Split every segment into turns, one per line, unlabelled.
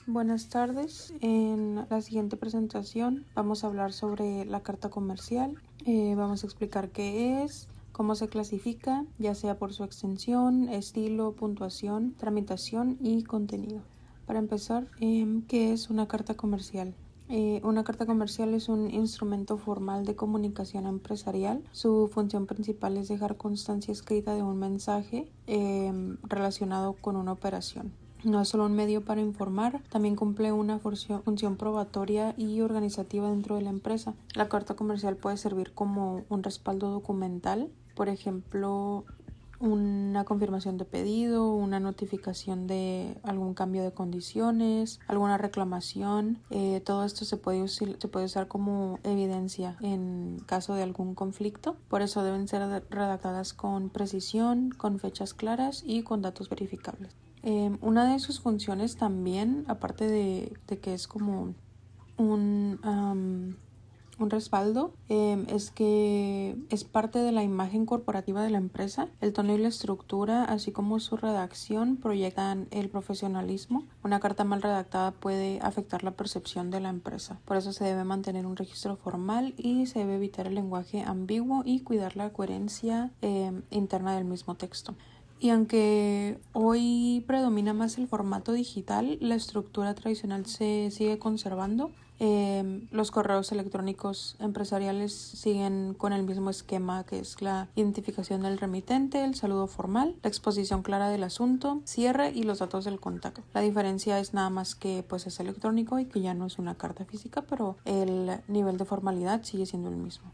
Buenas tardes. En la siguiente presentación vamos a hablar sobre la carta comercial. Vamos a explicar qué es, cómo se clasifica, ya sea por su extensión, estilo, puntuación, tramitación y contenido. Para empezar, ¿qué es una carta comercial? Una carta comercial es un instrumento formal de comunicación empresarial. Su función principal es dejar constancia escrita de un mensaje relacionado con una operación. No es solo un medio para informar, también cumple una función probatoria y organizativa dentro de la empresa. La carta comercial puede servir como un respaldo documental, por ejemplo, una confirmación de pedido, una notificación de algún cambio de condiciones, alguna reclamación. Todo esto se puede usar como evidencia en caso de algún conflicto. Por eso deben ser redactadas con precisión, con fechas claras y con datos verificables. Una de sus funciones también, aparte de que es como un respaldo, es que es parte de la imagen corporativa de la empresa. El tono y la estructura, así como su redacción, proyectan el profesionalismo. Una carta mal redactada puede afectar la percepción de la empresa. Por eso se debe mantener un registro formal y se debe evitar el lenguaje ambiguo y cuidar la coherencia interna del mismo texto. Y aunque hoy predomina más el formato digital, la estructura tradicional se sigue conservando. Los correos electrónicos empresariales siguen con el mismo esquema, que es la identificación del remitente, el saludo formal, la exposición clara del asunto, cierre y los datos del contacto. La diferencia es nada más que pues es electrónico y que ya no es una carta física, pero el nivel de formalidad sigue siendo el mismo.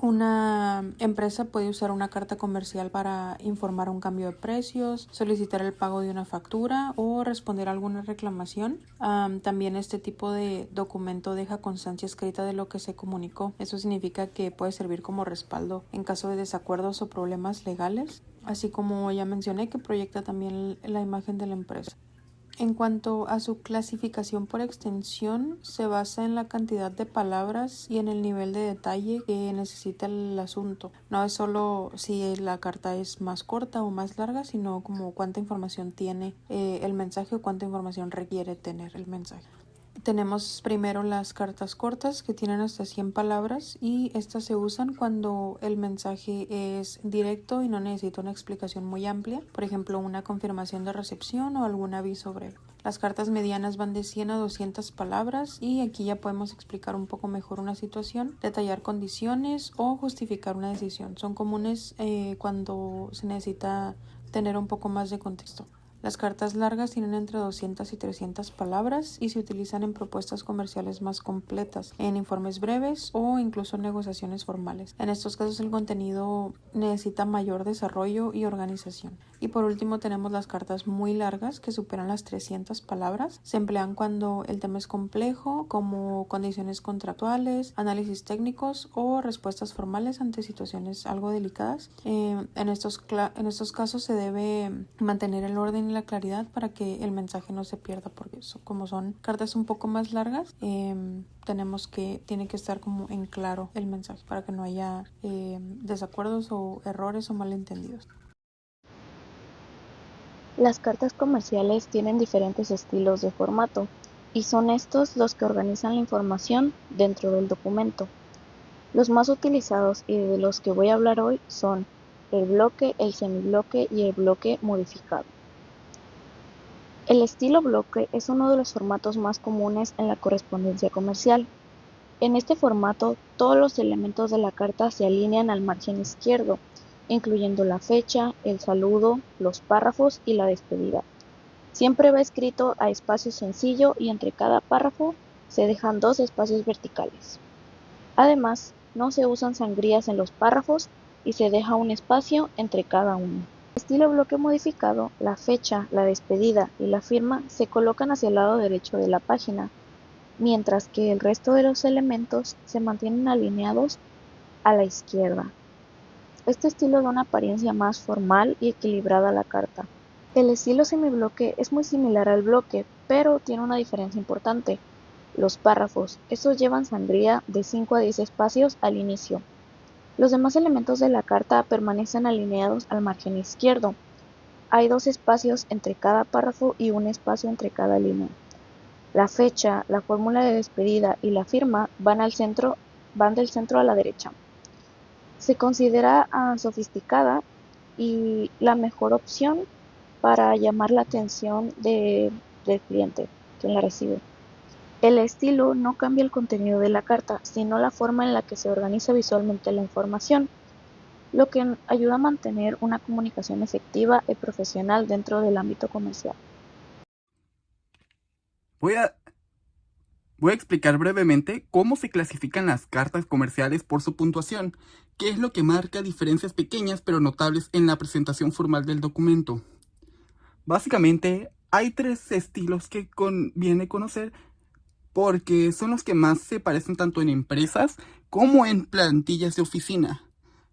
Una empresa puede usar una carta comercial para informar un cambio de precios, solicitar el pago de una factura o responder a alguna reclamación. También este tipo de documento deja constancia escrita de lo que se comunicó. Eso significa que puede servir como respaldo en caso de desacuerdos o problemas legales, así como ya mencioné que proyecta también la imagen de la empresa. En cuanto a su clasificación por extensión, se basa en la cantidad de palabras y en el nivel de detalle que necesita el asunto. No es solo si la carta es más corta o más larga, sino como cuánta información tiene el mensaje o cuánta información requiere tener el mensaje. Tenemos primero las cartas cortas que tienen hasta 100 palabras y estas se usan cuando el mensaje es directo y no necesita una explicación muy amplia, por ejemplo una confirmación de recepción o algún aviso breve. Las cartas medianas van de 100 a 200 palabras y aquí ya podemos explicar un poco mejor una situación, detallar condiciones o justificar una decisión. Son comunes cuando se necesita tener un poco más de contexto. Las cartas largas tienen entre 200 y 300 palabras y se utilizan en propuestas comerciales más completas, en informes breves o incluso en negociaciones formales. En estos casos el contenido necesita mayor desarrollo y organización. Y por último tenemos las cartas muy largas que superan las 300 palabras. Se emplean cuando el tema es complejo, como condiciones contractuales, análisis técnicos o respuestas formales ante situaciones algo delicadas. En estos casos se debe mantener el orden y la claridad para que el mensaje no se pierda, porque como son cartas un poco más largas, tiene que estar como en claro el mensaje para que no haya desacuerdos o errores o malentendidos.
Las cartas comerciales tienen diferentes estilos de formato y son estos los que organizan la información dentro del documento. Los más utilizados y de los que voy a hablar hoy son el bloque, el semibloque y el bloque modificado. El estilo bloque es uno de los formatos más comunes en la correspondencia comercial. En este formato, todos los elementos de la carta se alinean al margen izquierdo, incluyendo la fecha, el saludo, los párrafos y la despedida. Siempre va escrito a espacio sencillo y entre cada párrafo se dejan 2 espacios verticales. Además, no se usan sangrías en los párrafos y se deja un espacio entre cada uno. En el estilo bloque modificado, la fecha, la despedida y la firma se colocan hacia el lado derecho de la página, mientras que el resto de los elementos se mantienen alineados a la izquierda. Este estilo da una apariencia más formal y equilibrada a la carta. El estilo semibloque es muy similar al bloque, pero tiene una diferencia importante. Los párrafos, estos llevan sangría de 5 a 10 espacios al inicio. Los demás elementos de la carta permanecen alineados al margen izquierdo. Hay 2 espacios entre cada párrafo y un espacio entre cada línea. La fecha, la fórmula de despedida y la firma van del centro a la derecha. Se considera sofisticada y la mejor opción para llamar la atención del cliente, quien la recibe. El estilo no cambia el contenido de la carta, sino la forma en la que se organiza visualmente la información, lo que ayuda a mantener una comunicación efectiva y profesional dentro del ámbito comercial.
Voy a explicar brevemente cómo se clasifican las cartas comerciales por su puntuación, que es lo que marca diferencias pequeñas pero notables en la presentación formal del documento. Básicamente, hay 3 estilos que conviene conocer porque son los que más se parecen tanto en empresas como en plantillas de oficina.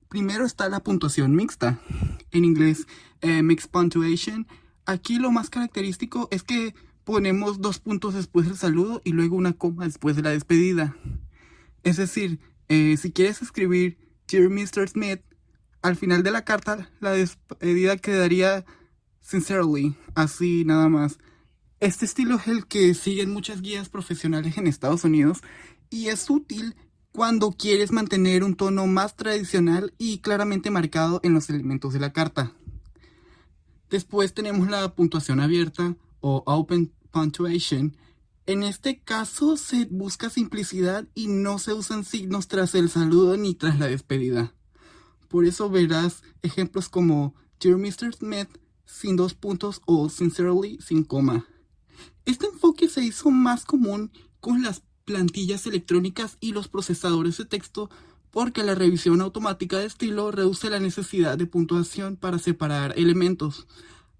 Primero está la puntuación mixta, en inglés Mixed Punctuation. Aquí lo más característico es que ponemos 2 puntos después del saludo y luego una coma después de la despedida. Es decir, si quieres escribir Dear Mr. Smith, al final de la carta la despedida quedaría Sincerely, así nada más. Este estilo es el que siguen muchas guías profesionales en Estados Unidos y es útil cuando quieres mantener un tono más tradicional y claramente marcado en los elementos de la carta. Después tenemos la puntuación abierta o Open Punctuation. En este caso se busca simplicidad y no se usan signos tras el saludo ni tras la despedida. Por eso verás ejemplos como Dear Mr. Smith sin 2 puntos o Sincerely sin coma. Este enfoque se hizo más común con las plantillas electrónicas y los procesadores de texto porque la revisión automática de estilo reduce la necesidad de puntuación para separar elementos.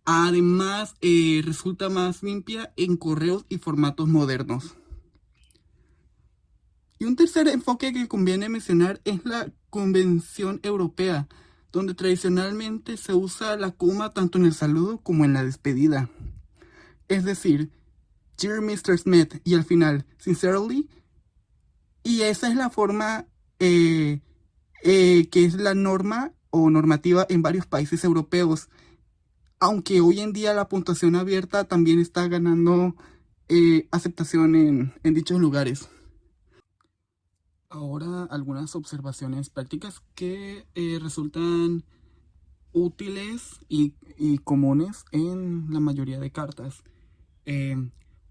Además, resulta más limpia en correos y formatos modernos. Y un tercer enfoque que conviene mencionar es la Convención Europea, donde tradicionalmente se usa la coma tanto en el saludo como en la despedida. Es decir, Dear Mr. Smith y al final Sincerely, y esa es la forma que es la norma o normativa en varios países europeos, aunque hoy en día la puntuación abierta también está ganando aceptación en dichos lugares. Ahora algunas observaciones prácticas que resultan útiles y comunes en la mayoría de cartas.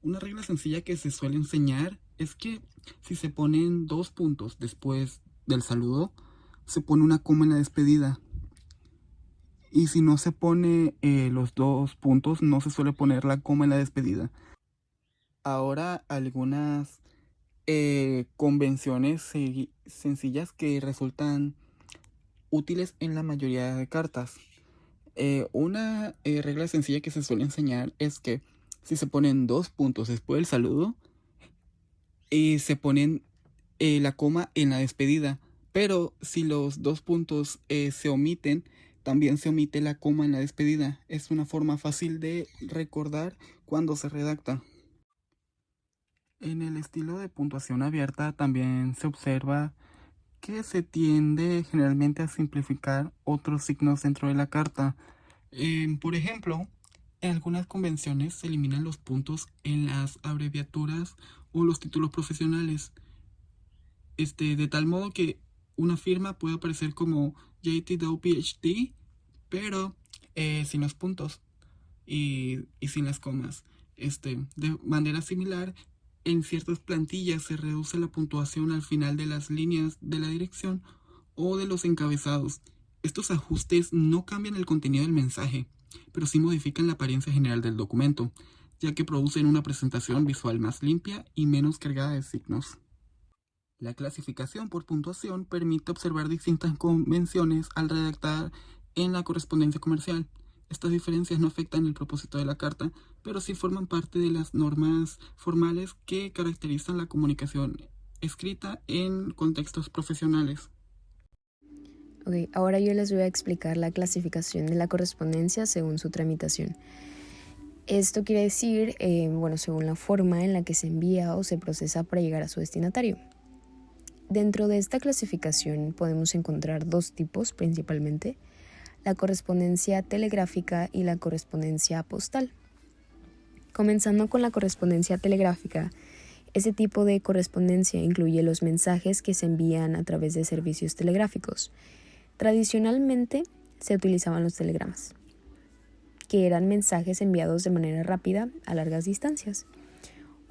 Una regla sencilla que se suele enseñar es que si se ponen 2 puntos después del saludo, se pone una coma en la despedida. Y si no se pone los 2 puntos, no se suele poner la coma en la despedida. Ahora algunas convenciones sencillas que resultan útiles en la mayoría de cartas. Una regla sencilla que se suele enseñar es que si se ponen 2 puntos después del saludo, se ponen la coma en la despedida. Pero si los 2 puntos se omiten, también se omite la coma en la despedida. Es una forma fácil de recordar cuando se redacta. En el estilo de puntuación abierta también se observa que se tiende generalmente a simplificar otros signos dentro de la carta. Por ejemplo, en algunas convenciones se eliminan los puntos en las abreviaturas o los títulos profesionales, de tal modo que una firma puede aparecer como JTW PhD, pero sin los puntos y sin las comas. De manera similar, en ciertas plantillas se reduce la puntuación al final de las líneas de la dirección o de los encabezados. Estos ajustes no cambian el contenido del mensaje, pero sí modifican la apariencia general del documento, ya que producen una presentación visual más limpia y menos cargada de signos. La clasificación por puntuación permite observar distintas convenciones al redactar en la correspondencia comercial. Estas diferencias no afectan el propósito de la carta, pero sí forman parte de las normas formales que caracterizan la comunicación escrita en contextos profesionales.
Ok, ahora yo les voy a explicar la clasificación de la correspondencia según su tramitación. Esto quiere decir, según la forma en la que se envía o se procesa para llegar a su destinatario. Dentro de esta clasificación podemos encontrar 2 tipos principalmente: la correspondencia telegráfica y la correspondencia postal. Comenzando con la correspondencia telegráfica, ese tipo de correspondencia incluye los mensajes que se envían a través de servicios telegráficos. Tradicionalmente se utilizaban los telegramas, que eran mensajes enviados de manera rápida a largas distancias.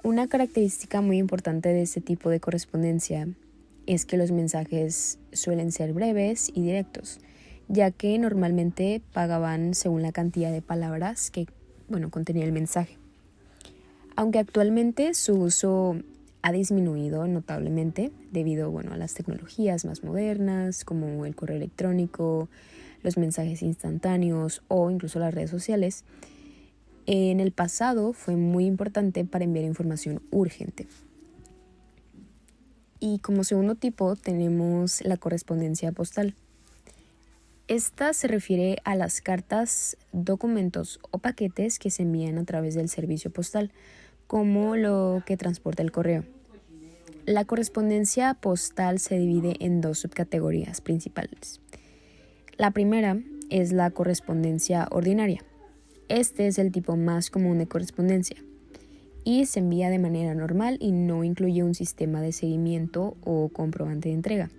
Una característica muy importante de este tipo de correspondencia es que los mensajes suelen ser breves y directos, ya que normalmente pagaban según la cantidad de palabras que contenía el mensaje. Aunque actualmente su uso ha disminuido notablemente debido a las tecnologías más modernas como el correo electrónico, los mensajes instantáneos o incluso las redes sociales, en el pasado fue muy importante para enviar información urgente. Y como segundo tipo tenemos la correspondencia postal. Esta se refiere a las cartas, documentos o paquetes que se envían a través del servicio postal, como lo que transporta el correo. La correspondencia postal se divide en dos subcategorías principales. La primera es la correspondencia ordinaria. Este es el tipo más común de correspondencia y se envía de manera normal y no incluye un sistema de seguimiento o comprobante de entrega.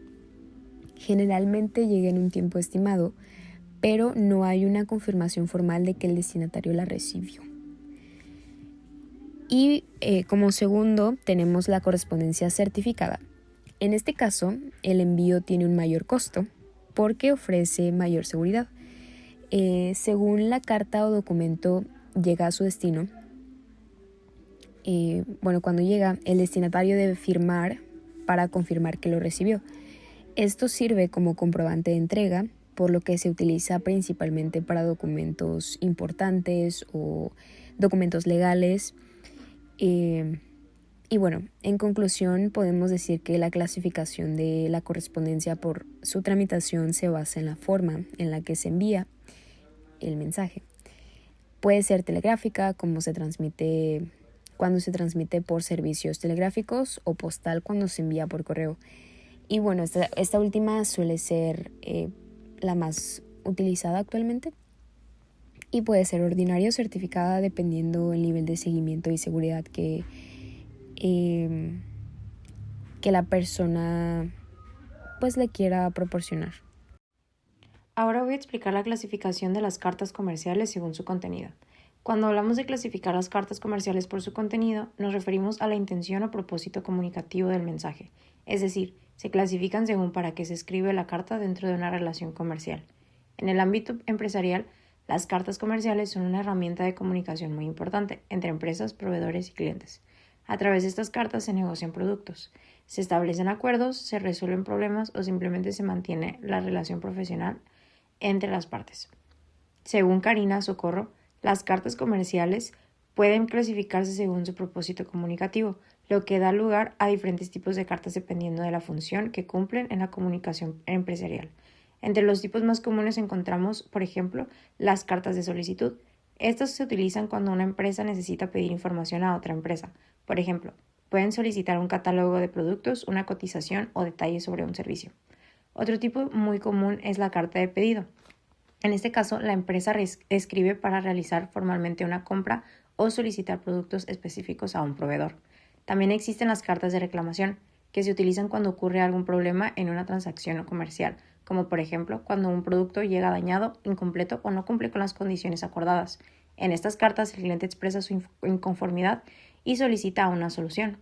Generalmente llega en un tiempo estimado, pero no hay una confirmación formal de que el destinatario la recibió. Y como segundo tenemos la correspondencia certificada. En este caso, el envío tiene un mayor costo porque ofrece mayor seguridad. Según la carta o documento llega a su destino, cuando llega, el destinatario debe firmar para confirmar que lo recibió. Esto sirve como comprobante de entrega, por lo que se utiliza principalmente para documentos importantes o documentos legales. En conclusión, podemos decir que la clasificación de la correspondencia por su tramitación se basa en la forma en la que se envía el mensaje. Puede ser telegráfica, cuando se transmite por servicios telegráficos, o postal cuando se envía por correo. Y esta última suele ser la más utilizada actualmente. Y puede ser ordinaria o certificada dependiendo del nivel de seguimiento y seguridad que la persona le quiera proporcionar.
Ahora voy a explicar la clasificación de las cartas comerciales según su contenido. Cuando hablamos de clasificar las cartas comerciales por su contenido, nos referimos a la intención o propósito comunicativo del mensaje, es decir, se clasifican según para qué se escribe la carta dentro de una relación comercial. En el ámbito empresarial, las cartas comerciales son una herramienta de comunicación muy importante entre empresas, proveedores y clientes. A través de estas cartas se negocian productos, se establecen acuerdos, se resuelven problemas o simplemente se mantiene la relación profesional entre las partes. Según Karina Socorro, las cartas comerciales pueden clasificarse según su propósito comunicativo, lo que da lugar a diferentes tipos de cartas dependiendo de la función que cumplen en la comunicación empresarial. Entre los tipos más comunes encontramos, por ejemplo, las cartas de solicitud. Estas se utilizan cuando una empresa necesita pedir información a otra empresa. Por ejemplo, pueden solicitar un catálogo de productos, una cotización o detalles sobre un servicio. Otro tipo muy común es la carta de pedido. En este caso, la empresa escribe para realizar formalmente una compra o solicitar productos específicos a un proveedor. También existen las cartas de reclamación, que se utilizan cuando ocurre algún problema en una transacción comercial, como por ejemplo cuando un producto llega dañado, incompleto o no cumple con las condiciones acordadas. En estas cartas, el cliente expresa su inconformidad y solicita una solución.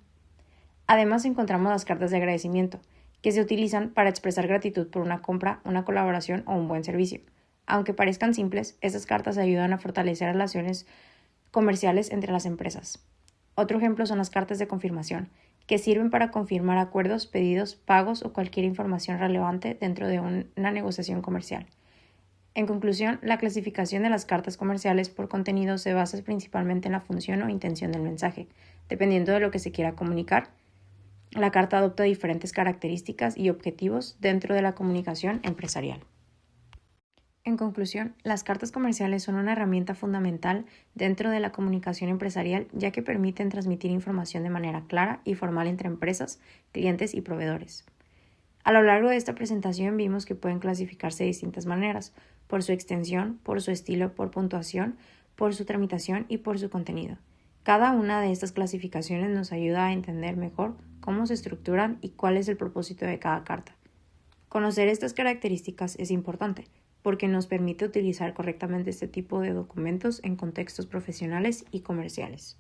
Además, encontramos las cartas de agradecimiento, que se utilizan para expresar gratitud por una compra, una colaboración o un buen servicio. Aunque parezcan simples, estas cartas ayudan a fortalecer relaciones comerciales entre las empresas. Otro ejemplo son las cartas de confirmación, que sirven para confirmar acuerdos, pedidos, pagos o cualquier información relevante dentro de una negociación comercial. En conclusión, la clasificación de las cartas comerciales por contenido se basa principalmente en la función o intención del mensaje. Dependiendo de lo que se quiera comunicar, la carta adopta diferentes características y objetivos dentro de la comunicación empresarial. En conclusión, las cartas comerciales son una herramienta fundamental dentro de la comunicación empresarial, ya que permiten transmitir información de manera clara y formal entre empresas, clientes y proveedores. A lo largo de esta presentación vimos que pueden clasificarse de distintas maneras, por su extensión, por su estilo, por puntuación, por su tramitación y por su contenido.
Cada una de estas clasificaciones nos ayuda a entender mejor cómo se estructuran y cuál es el propósito de cada carta. Conocer estas características es importante porque nos permite utilizar correctamente este tipo de documentos en contextos profesionales y comerciales.